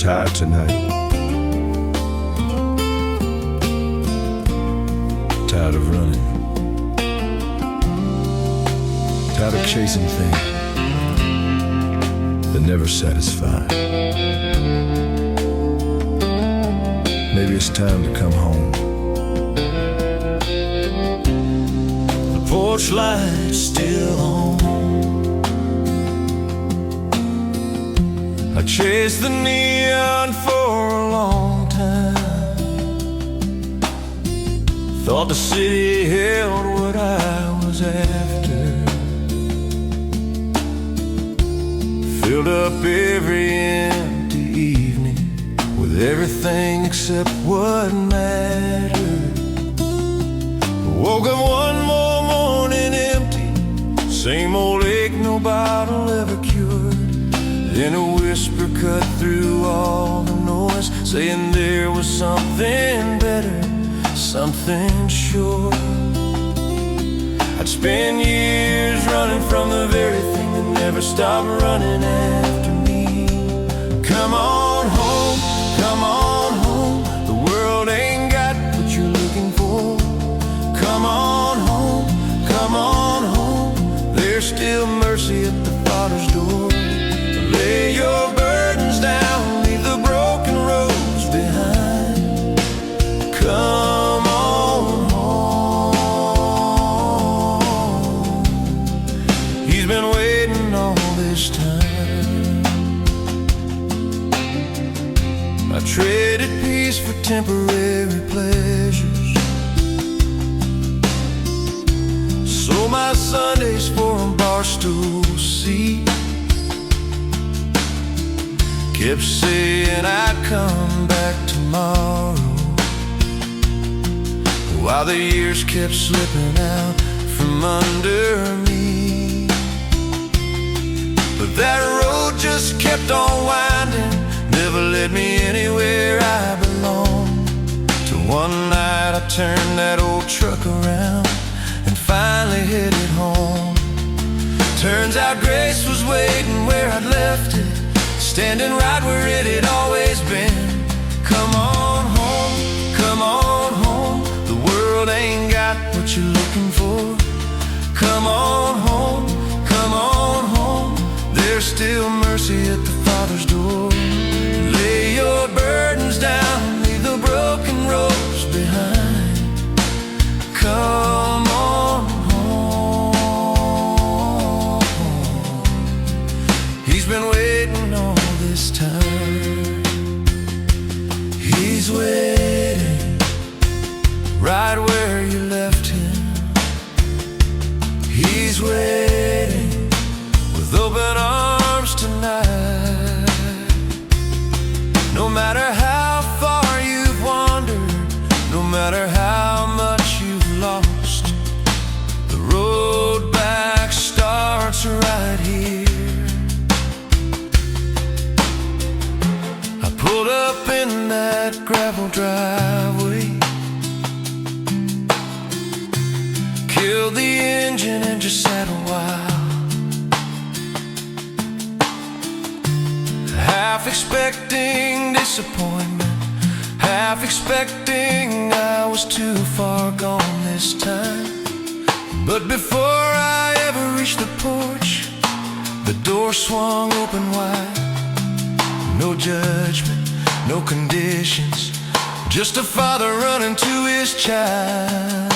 tired tonight. Tired of running. Tired of chasing things that never satisfy. Maybe it's time to come home. The porch light's still on. I chased the neon for a long time. Thought the city held what I was after. Filled up every empty evening with everything except what mattered. Woke up one more morning empty, same old ache no bottle ever cured. Then a whisper cut through all the noise, saying there was something better, something sure. I'd spend years running from the very thing that never stopped running after me. Come on home, come on home. The world ain't got what you're looking for. Come on home, come on home. There's still mercy at the Father's door. Lay your burdens down, leave the broken roads behind. Come on home. He's been waiting all this time. I traded peace for temporary pleasures, sold my Sundays for a barstool seat. Kept saying I'd come back tomorrow, while the years kept slipping out from under me. But that road just kept on winding, never led me anywhere I belonged. Till one night I turned that old truck around and finally headed home. Turns out grace was waiting where I'd left it, standing right where it had always been. Come on home, come on home. The world ain't got what you're looking for. Come on home, come on home. There's still mercy at the Father's door. Lay your burdens down, leave the broken roads behind. Come on home. He's been waiting all this time. He's waiting right where you left him. He's waiting with open arms tonight. No matter how far you've wandered, no matter how much you've lost, the road back starts right here. Pulled up in that gravel driveway, killed the engine and just sat a while, half expecting disappointment, half expecting I was too far gone this time. But before I ever reached the porch, the door swung open wide. No judgment, no conditions, just a father running to his child.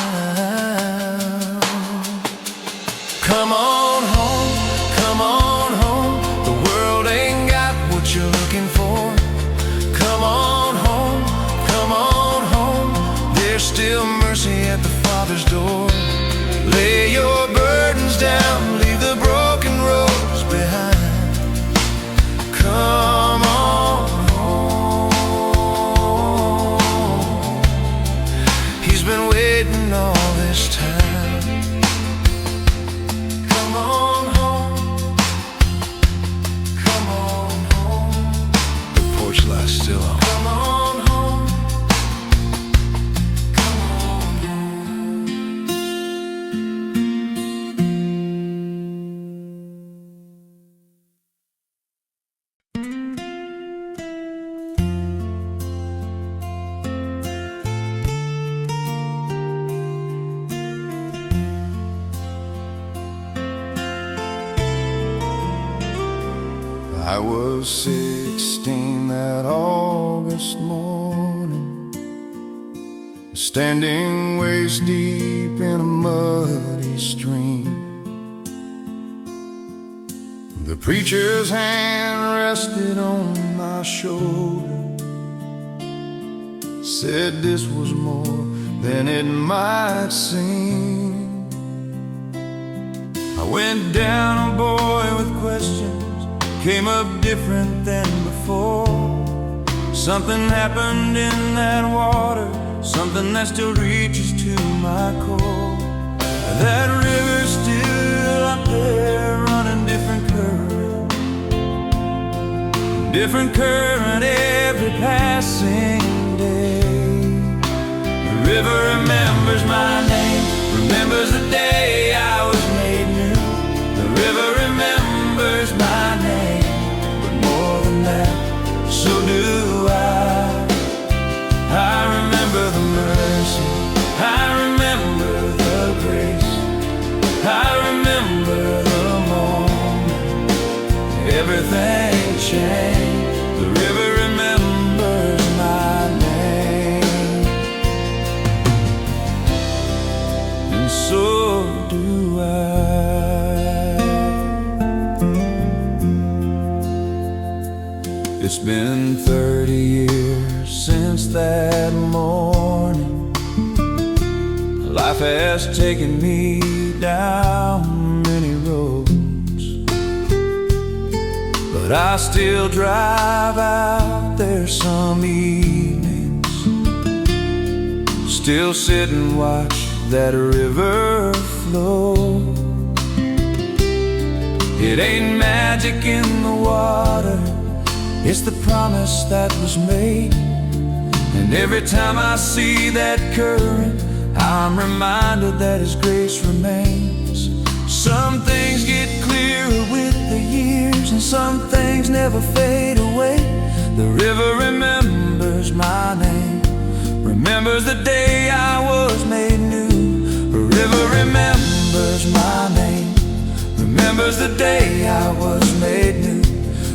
Come on home, come on home. The world ain't got what you're looking for. Come on home, come on home. There's still mercy at the Father's door. Lay your burdens down, leave the broken roads behind. Come on home. He's been waiting all this time. Come on home. Come on home. The porch light's still on. Come on home. Come on home. I was 16 that August morning, standing waist deep in a muddy stream. The preacher's hand rested on my shoulder, said this was more than it might seem. I went down a boy with questions, came up different than before. Something happened in that water, something that still reaches to my core. That river's still up there, running different current every passing day. The river remembers my name, remembers the day I was made new. The river remembers my name, but more than that, so do I. I remember the mercy, I remember the grace, I remember the moment everything changed. The river remembers my name, and so do I. It's been 30 years since that morning. Life has taken me down many roads, but I still drive out there some evenings, still sit and watch that river flow. It ain't magic in the water, it's the promise that was made. And every time I see that current, I'm reminded that His grace remains. Some things get clearer with the years, and some things never fade away. The river remembers my name, remembers the day I was made new. The river remembers my name, remembers the day I was made new.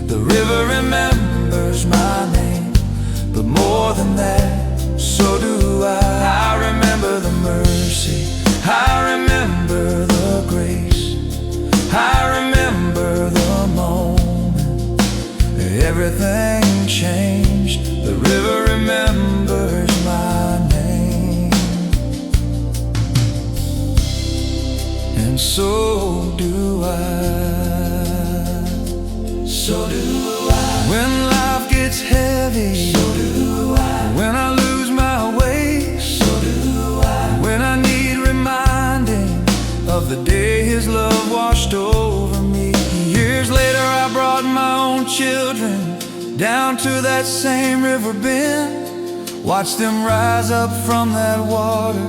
The river remembers my name, but more than that, so do I. I remember the mercy, I remember the grace, I remember the moment everything changed. The river remembers my name, and so do I. So do I. When life gets heavy, so do I. When I lose my way, so do I. When I need reminding of the day His love washed over me. Years later I brought my own children down to that same river bend, watched them rise up from that water,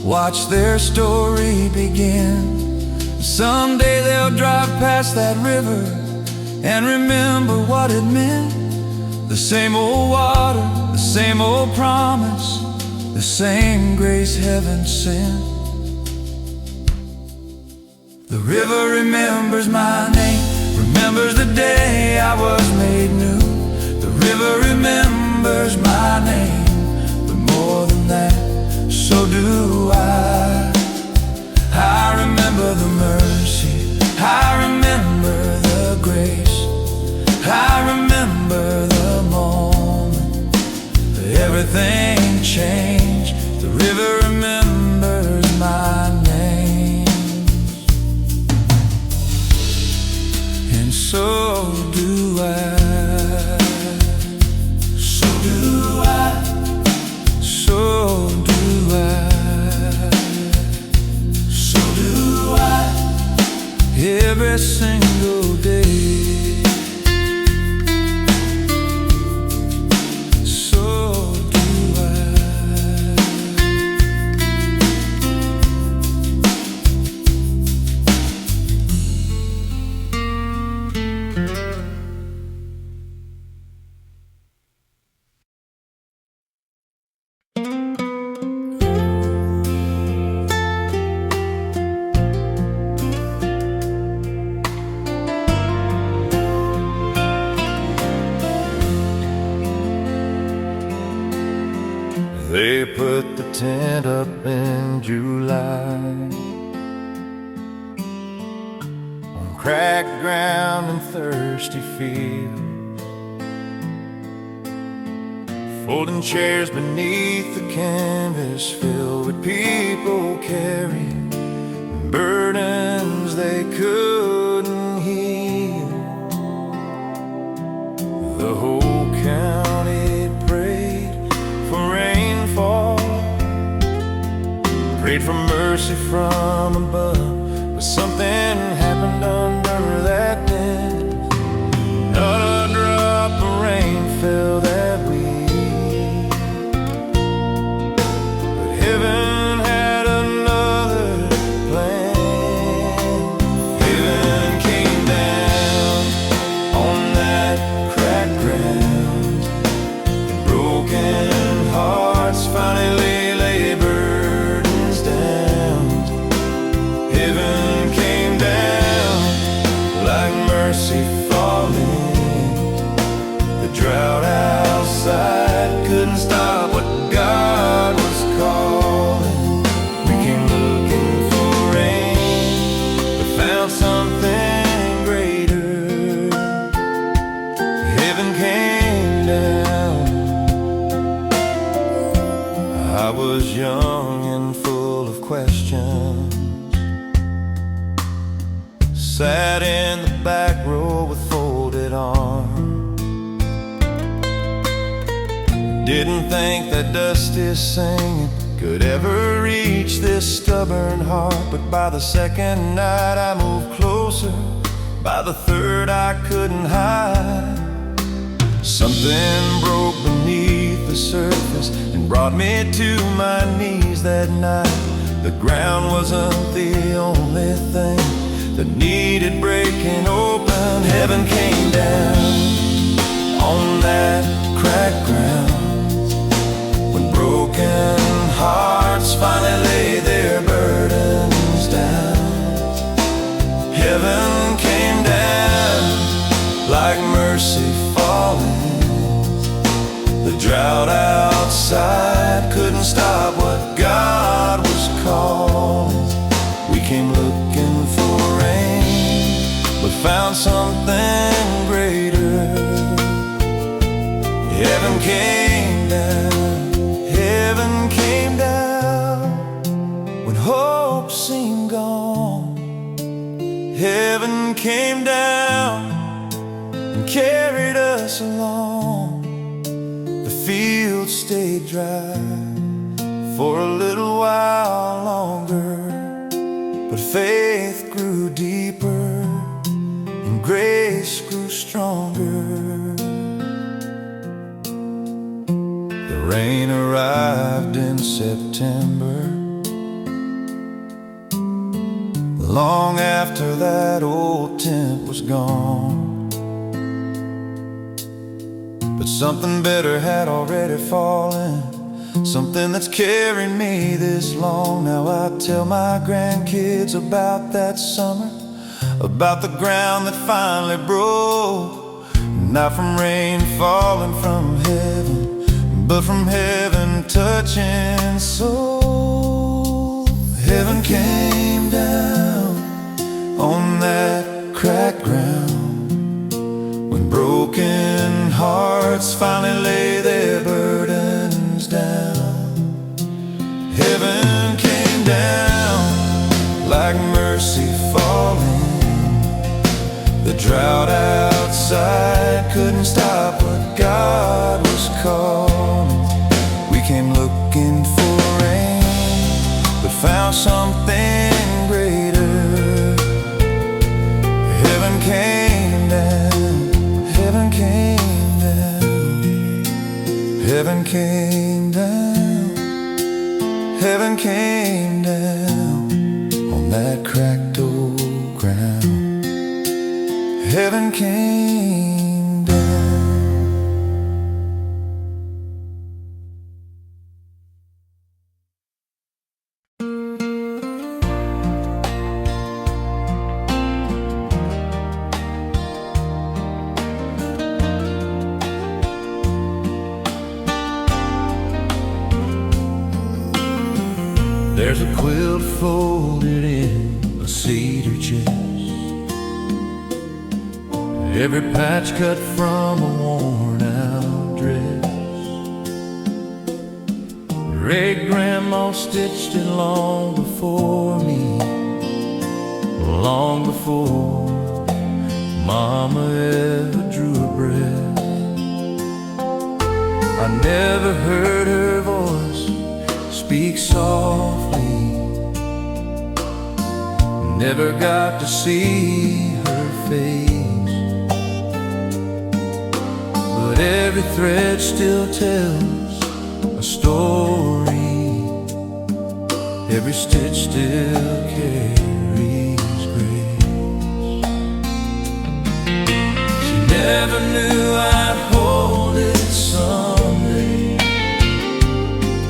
watch their story begin. Someday they'll drive past that river and remember what it meant. The same old water, the same old promise, the same grace heaven sent. The river remembers my name, remembers the day I was made new. The river remembers my name, but more than that, so do I. I remember the mercy, I remember the grace, I remember the moment everything changed. The river remembers my name, and so do I. So do I. So do I. So do I. Every single day. They put the tent up in July, on cracked ground and thirsty fields, folding chairs beneath the canvas filled with people carrying burdens they couldn't heal. The whole county prayed for rainfall, prayed for mercy from above, but something happened under that tent. Not a drop of rain fell that week, but heaven had another plan. Heaven came down on that cracked ground, and broken hearts finally lay burdens down. Heaven came down like mercy falling. The drought outside couldn't stop what God was calling. We came looking for rain, but found something greater. Heaven came down. I was young and full of questions, sat in the back row with folded arms. Didn't think that dusty singing could ever reach this stubborn heart, but by the second night I moved closer, by the third I couldn't hide. Something broke beneath the surface and brought me to my knees that night. The ground wasn't the only thing that needed breaking open. Heaven came down on that cracked ground, when broken hearts finally lay their burdens down. Heaven came down like mercy falling. The drought outside couldn't stop what God was calling. We came looking for rain, but found something greater. Heaven came down, heaven came down when hope seemed gone. Heaven came down and carried us along. The field stayed dry for a little while longer, but faith grew deeper and grace grew stronger. The rain arrived in September, long after that old tent was gone. But something better had already fallen, something that's carried me this long. Now I tell my grandkids about that summer, about the ground that finally broke, not from rain falling from heaven, but from heaven touching soul. Heaven came down on that cracked ground, when broken hearts finally lay their burdens down. Heaven came down like mercy falling. The drought outside couldn't stop what God was calling. We came looking for rain, but found something greater. Heaven came down, heaven came down, heaven came down, heaven came down on that cracked old ground. Heaven came down. There's a quilt folded in a cedar chest, every patch cut from a worn-out dress. Great-grandma stitched it long before me, long before Mama ever drew a breath. I never heard her voice speak softly, never got to see her face, but every thread still tells a story, every stitch still carries grace. She never knew I'd hold it someday,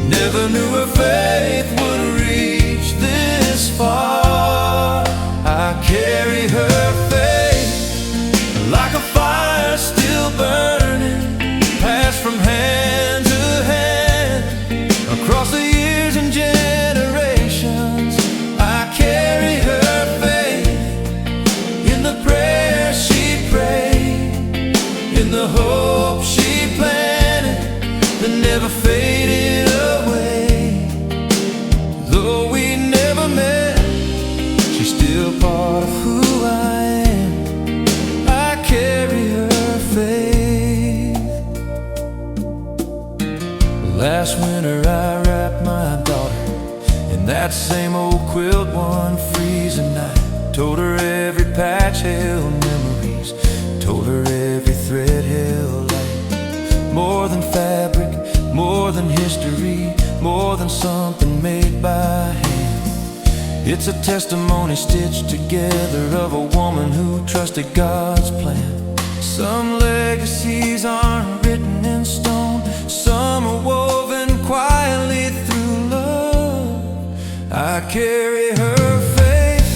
never knew her faith would reach this far. I carry her faith like a fire still burning, passed from hand to hand across the years and generations. I carry her faith in the prayers she prayed, in the hope she planted that never faded away. Though we never met, she's still part of who I am. I carry her faith. Last winter I wrapped my daughter in that same old quilt one freezing night. Told her every patch held memories, told her every thread held light. More than fabric, more than history, more than something made by hand. It's a testimony stitched together of a woman who trusted God's plan. Some legacies aren't written in stone, some are woven quietly through love. I carry her faith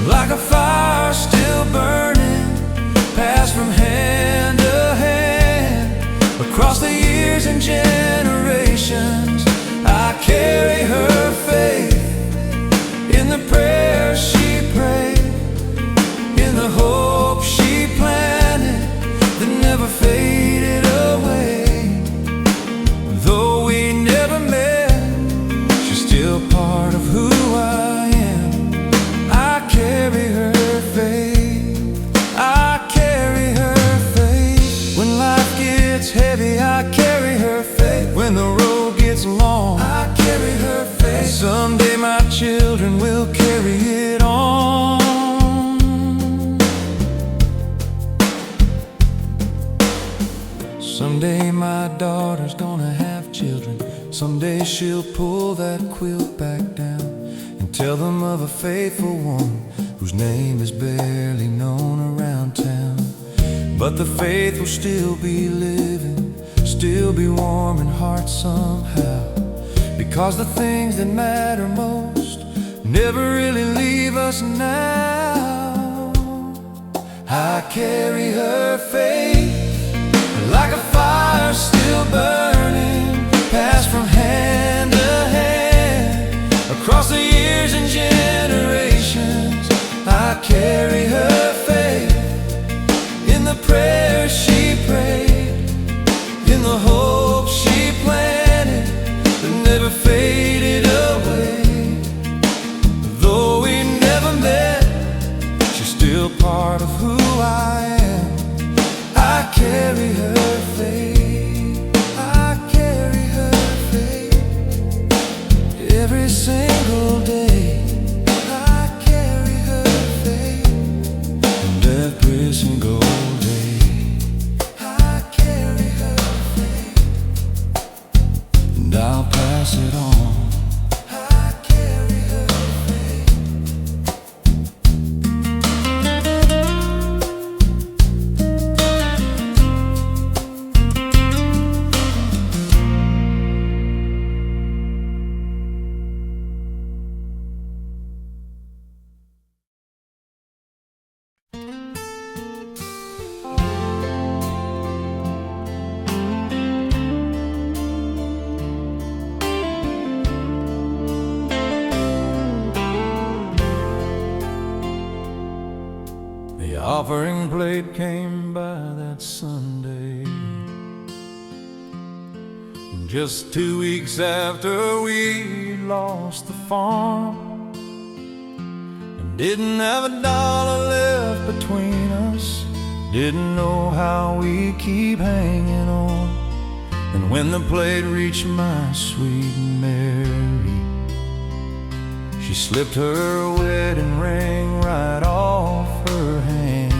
like a fire still burning, passed from hand to hand across the years and generations. I carry her faith in the prayers she prayed, in the hope she planted that never faded away. Though we never met, she's still part of who I am. I carry her faith, I carry her faith. When life gets heavy, I carry her faith. When the road gets long, I carry her faith. Someday my children will carry it on. Someday my daughter's gonna have children. Someday she'll pull that quilt back down and tell them of a faithful one whose name is barely known around town. But the faith will still be living, still be warm in heart somehow, because the things that matter most never really leave us now. I carry her faith like a fire still burning, passed from hand to hand across the years and generations. I carry her faith in the prayers she prayed, in the hope she planted that never faded away. Though we never met, she's still part of who I am. I carry her faith, I carry her faith every single day. I carry her faith, and every single day I carry her faith, and I'll pass it on. I carry her faith. offering plate came by that Sunday. Just 2 weeks after we lost the farm, and didn't have $1 left between us, didn't know how we keep hanging on. And when the plate reached my sweet Mary, she slipped her wedding ring right off her hand,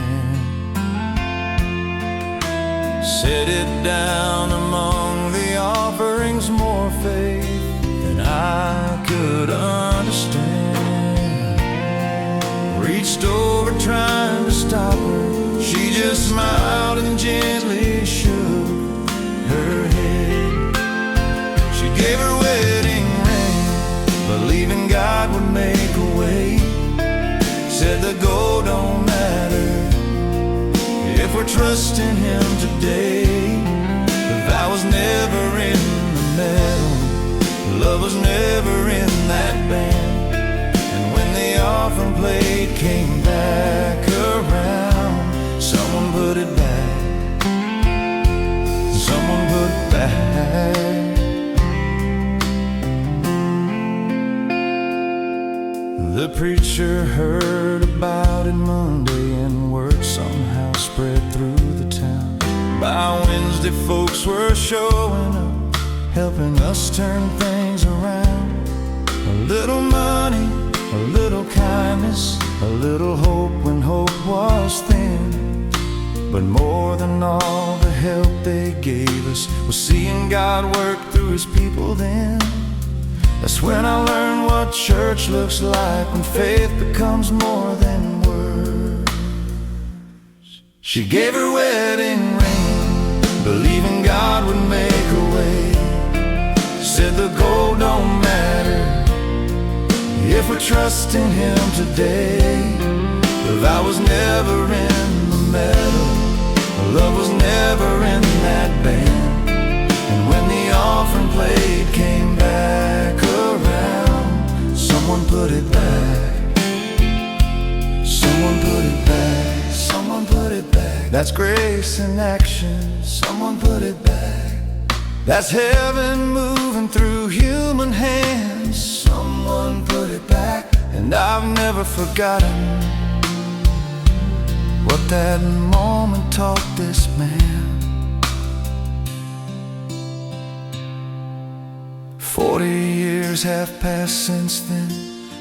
set it down among the offerings, more faith than I could understand. Reached over trying to stop her, she just smiled and gently shook her head. She gave her wedding ring, believing God would make a way. Said the gold don't matter if we're trusting Him today. The vow was never in the metal, love was never in that band. And when the offering plate came back around, someone put it back, someone put it back. The preacher heard about it Monday, and word somehow spread through the town. By Wednesday folks were showing up, helping us turn things around. A little money, a little kindness, a little hope when hope was thin. But more than all the help they gave us was seeing God work through His people then. That's when I learned what church looks like, when faith becomes more than words. She gave her wedding ring, believing God would make a way. Said the gold don't matter if we're trusting Him today. The vow was never in the metal, love was never in that band. And when the offering plate came back around, someone put it back, someone put it back, someone put it back. That's grace in action, someone put it back. That's heaven moving through human hands, someone put it back. And I've never forgotten what that moment taught this man. 40 years have passed since then,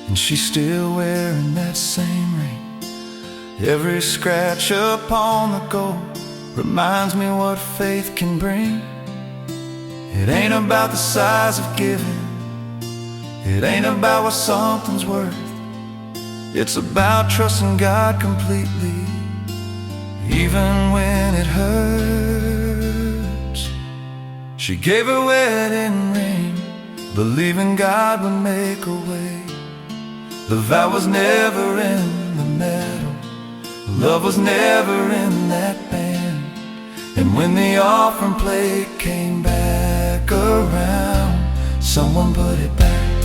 and she's still wearing that same ring. Every scratch upon the gold reminds me what faith can bring. It ain't about the size of giving, it ain't about what something's worth. It's about trusting God completely, even when it hurts. She gave her wedding ring, believing God would make a way. The vow was never in the metal, love was never in that band. And when the offering plate came back around, someone put it back,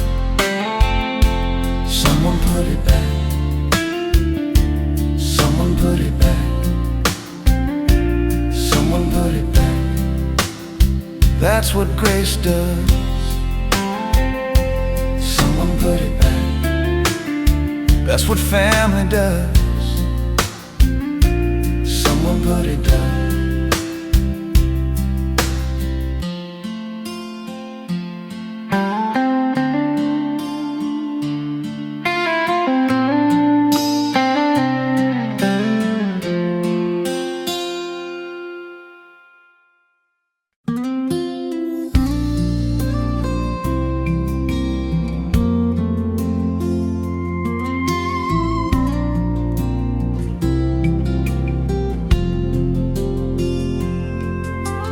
someone put it back, someone put it back, someone put it back. That's what grace does, someone put it back. That's what family does, someone put it down.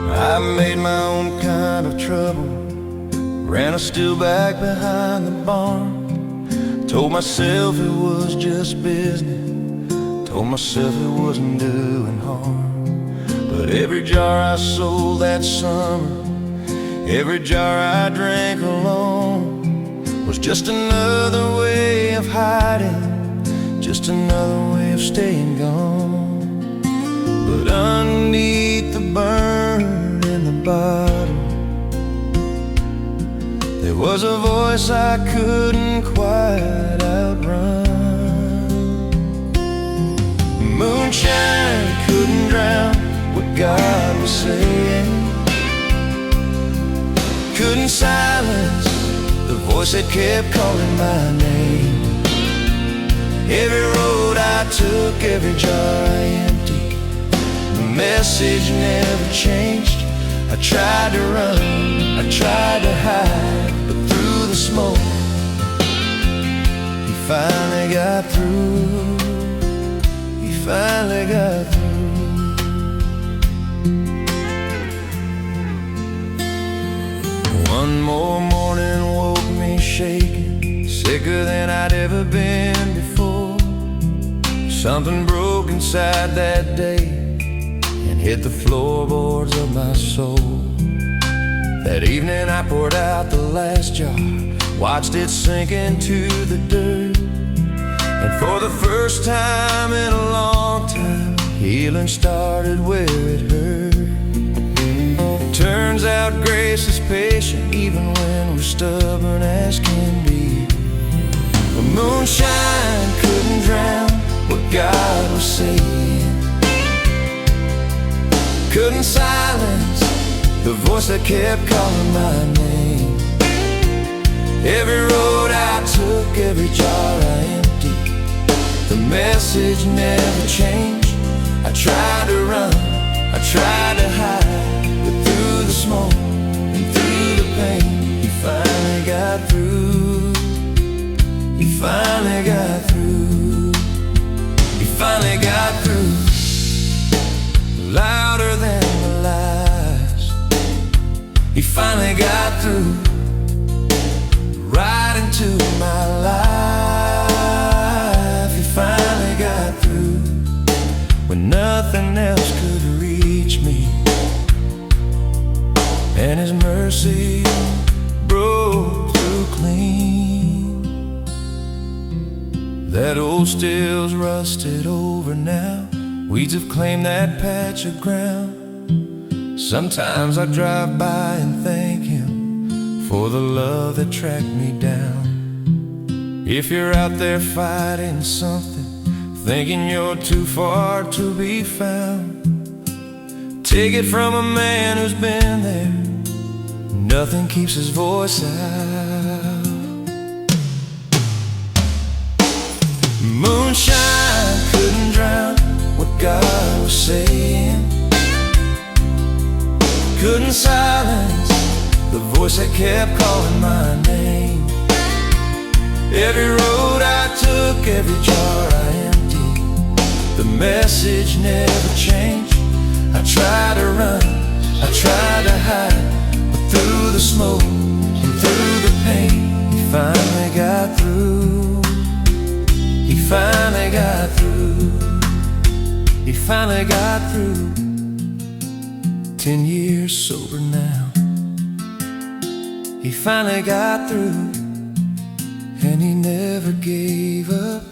I made my own kind of trouble, ran a still back behind the barn. Told myself it was just business, told myself it wasn't doing harm. But every jar I sold that summer, every jar I drank alone, was just another way of hiding, just another way of staying gone. voice I couldn't quite outrun. Moonshine couldn't drown what God was saying, couldn't silence the voice that kept calling my name. Every road I took, every jar I emptied, the message never changed. I tried to run, I tried to hide, but through the smoke, he finally got through. He finally got through. One more morning woke me shaking, sicker than I'd ever been before. Something broke inside that day and hit the floorboards of my soul. That evening I poured out the last jar, watched it sink into the dirt, and for the first time in a long time, healing started where it hurt. Turns out grace is patient even when we're stubborn as can be. Well, moonshine couldn't drown what God was saying, couldn't silence the voice that kept calling my name. Every road I took, every jar I emptied, the message never changed. I tried to run, I tried to hide, but through the smoke and through the pain, he finally got through. He finally got through. He finally got through. Louder than the lies, he finally got through. Right into my life, he finally got through. When nothing else could reach me, and his mercy broke through clean. That old still's rusted over now, weeds have claimed that patch of ground. Sometimes I drive by and thank him for the love that tracked me down. If you're out there fighting something, thinking you're too far to be found, take it from a man who's been there. Nothing keeps his voice out. Moonshine couldn't drown what God was saying, couldn't silence the voice that kept calling my name. Every road I took, every jar I emptied, the message never changed. I tried to run, I tried to hide, but through the smoke and through the pain, he finally got through. He finally got through. He finally got through. 10 years sober now, he finally got through, and he never gave up.